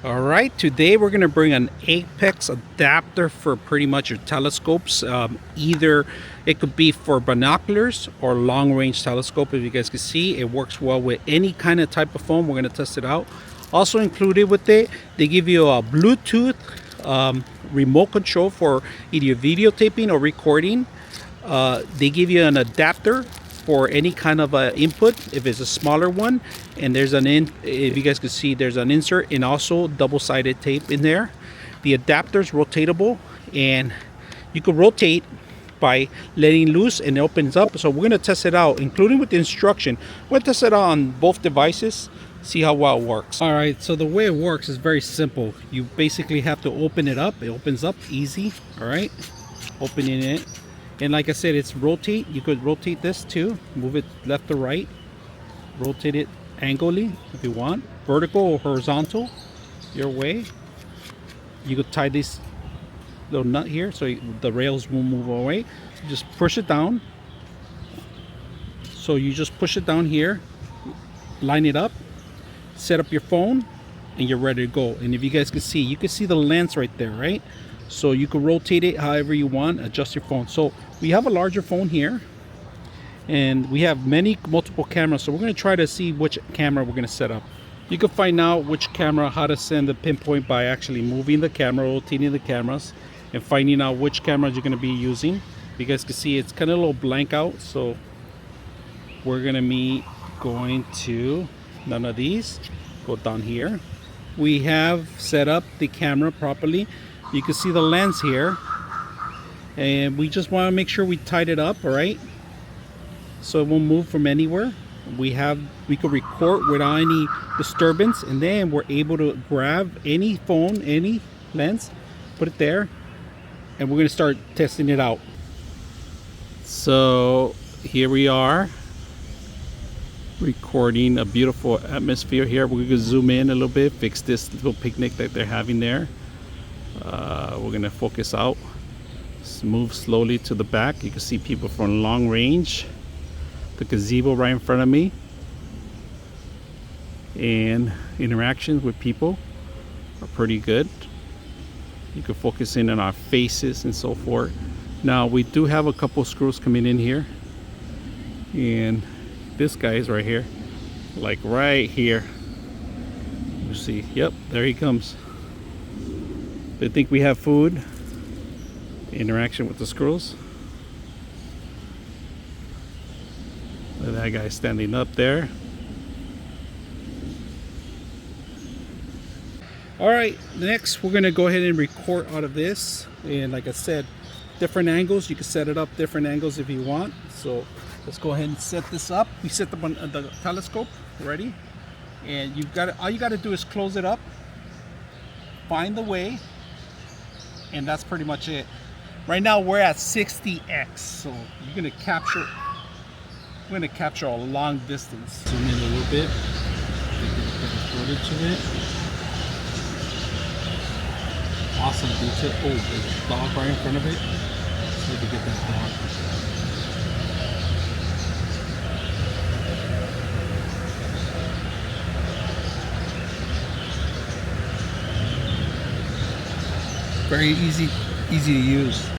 All right, today we're going to bring an Apex adapter for pretty much your telescopes. Either it could be for binoculars or long range telescope. If you guys can see, it works well with any kind of type of phone. We're going to test it out. Also included with it, they give you a Bluetooth remote control for either videotaping or recording. They give you an adapter for any kind of input if it's a smaller one, and there's if you guys can see, there's an insert and also double-sided tape in there. The adapter is rotatable, and you can rotate by letting loose and it opens up. So we're going to test it out, including with the instruction. We'll test it out on both devices, see how well it works. All right, so the way it works is very simple. You basically have to open it up. It opens up easy. All right, opening it. And like I said, it's rotate. You could rotate this too, move it left to right, rotate it angularly if you want, vertical or horizontal, your way. You could tie this little nut here so the rails won't move away. Just push it down. So you just push it down here, line it up, set up your phone, and you're ready to go. And if you guys can see, you can see the lens right there, right? So you can rotate it however you want, adjust your phone. So we have a larger phone here, and we have multiple cameras. So we're going to try to see which camera we're going to set up. You can find out which camera, how to send the pinpoint by actually moving the camera, rotating the cameras, and finding out which cameras you're going to be using. You guys can see it's kind of a little blank out. So we're going to be going to none of these. Go down here. We have set up the camera properly. You can see the lens here, and we just want to make sure we tied it up, all right, so it won't move from anywhere. We can record without any disturbance, and then we're able to grab any phone, any lens, put it there, and we're going to start testing it out. So here we are recording a beautiful atmosphere here. We're going to zoom in a little bit, fix this little picnic that they're having there. We're gonna focus out, move slowly to the back. You can see people from long range, the gazebo right in front of me, and interactions with people are pretty good. You can focus in on our faces and so forth. Now we do have a couple screws coming in here, and this guy is right here, like right here. You see, yep, there he comes. They think we have food. Interaction with the squirrels. Look at that guy standing up there. All right, next we're gonna go ahead and record out of this. And like I said, different angles. You can set it up different angles if you want. So let's go ahead and set this up. We set up on the telescope already, and all you got to do is close it up, find the way, and that's pretty much it. Right now we're at 60x, so we're gonna capture a long distance. Zoom in a little bit, get the footage of it. Awesome detail. Oh, there's a dog right in front of it. Let's see if we get that dog. Very easy to use.